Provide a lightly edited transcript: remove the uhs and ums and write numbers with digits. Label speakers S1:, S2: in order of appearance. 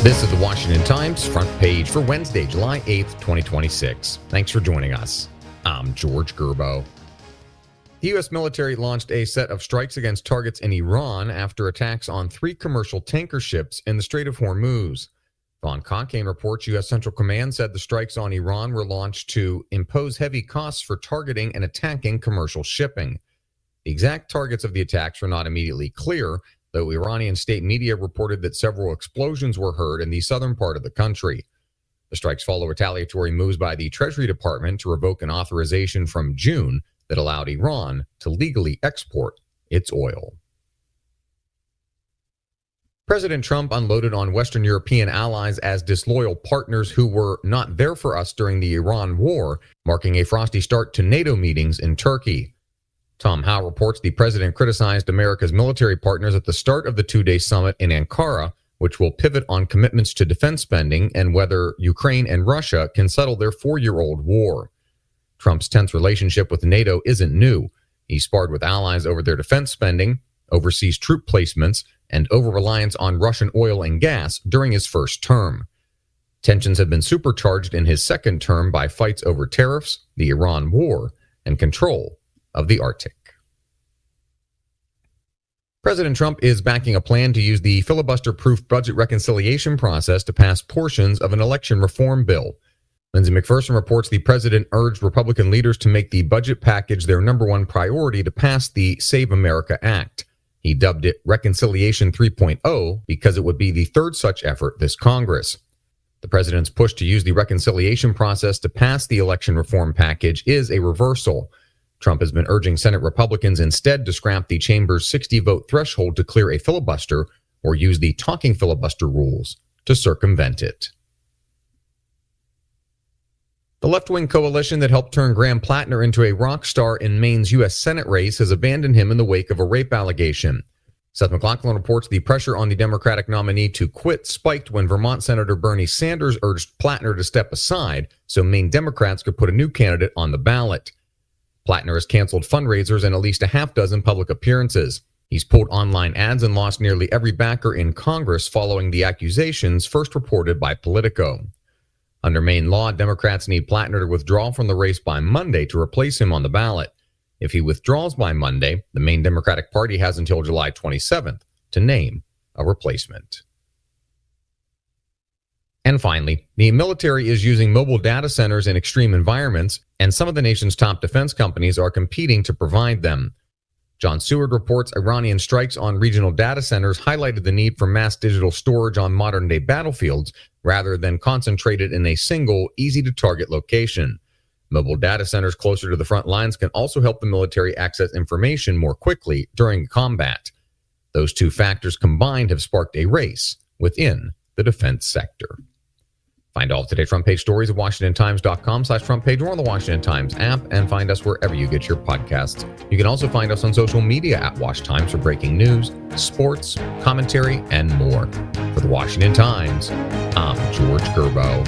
S1: This is the Washington Times front page for Wednesday, July 8th, 2026. Thanks for joining us. I'm George Gerbo. The U.S. military launched a set of strikes against targets in Iran after attacks on 3 commercial tanker ships in the Strait of Hormuz. Von Cockayne reports U.S. Central Command said the strikes on Iran were launched to impose heavy costs for targeting and attacking commercial shipping. The exact targets of the attacks were not immediately clear, though Iranian state media reported that several explosions were heard in the southern part of the country. The strikes follow retaliatory moves by the Treasury Department to revoke an authorization from June that allowed Iran to legally export its oil. President Trump unloaded on Western European allies as disloyal partners who were not there for us during the Iran war, marking a frosty start to NATO meetings in Turkey. Tom Howe reports the president criticized America's military partners at the start of the 2-day summit in Ankara, which will pivot on commitments to defense spending and whether Ukraine and Russia can settle their 4-year-old war. Trump's tense relationship with NATO isn't new. He sparred with allies over their defense spending, overseas troop placements, and over-reliance on Russian oil and gas during his first term. Tensions have been supercharged in his second term by fights over tariffs, the Iran war, and control of the Arctic. President Trump is backing a plan to use the filibuster-proof budget reconciliation process to pass portions of an election reform bill. Lindsay McPherson reports the president urged Republican leaders to make the budget package their number one priority to pass the Save America Act. He dubbed it Reconciliation 3.0 because it would be the third such effort this Congress. The president's push to use the reconciliation process to pass the election reform package is a reversal. Trump has been urging Senate Republicans instead to scrap the chamber's 60-vote threshold to clear a filibuster or use the talking filibuster rules to circumvent it. The left-wing coalition that helped turn Graham Plattner into a rock star in Maine's U.S. Senate race has abandoned him in the wake of a rape allegation. Seth MacLachlan reports the pressure on the Democratic nominee to quit spiked when Vermont Senator Bernie Sanders urged Plattner to step aside so Maine Democrats could put a new candidate on the ballot. Plattner has canceled fundraisers and at least a half dozen public appearances. He's pulled online ads and lost nearly every backer in Congress following the accusations first reported by Politico. Under Maine law, Democrats need Plattner to withdraw from the race by Monday to replace him on the ballot. If he withdraws by Monday, the Maine Democratic Party has until July 27th to name a replacement. And finally, the military is using mobile data centers in extreme environments, and some of the nation's top defense companies are competing to provide them. John Seward reports Iranian strikes on regional data centers highlighted the need for mass digital storage on modern-day battlefields rather than concentrated in a single, easy-to-target location. Mobile data centers closer to the front lines can also help the military access information more quickly during combat. Those two factors combined have sparked a race within the defense sector. Find all of today's front page stories at WashingtonTimes.com/front page or on the Washington Times app, and find us wherever you get your podcasts. You can also find us on social media at Wash Times for breaking news, sports, commentary, and more. For the Washington Times, I'm George Gerbo.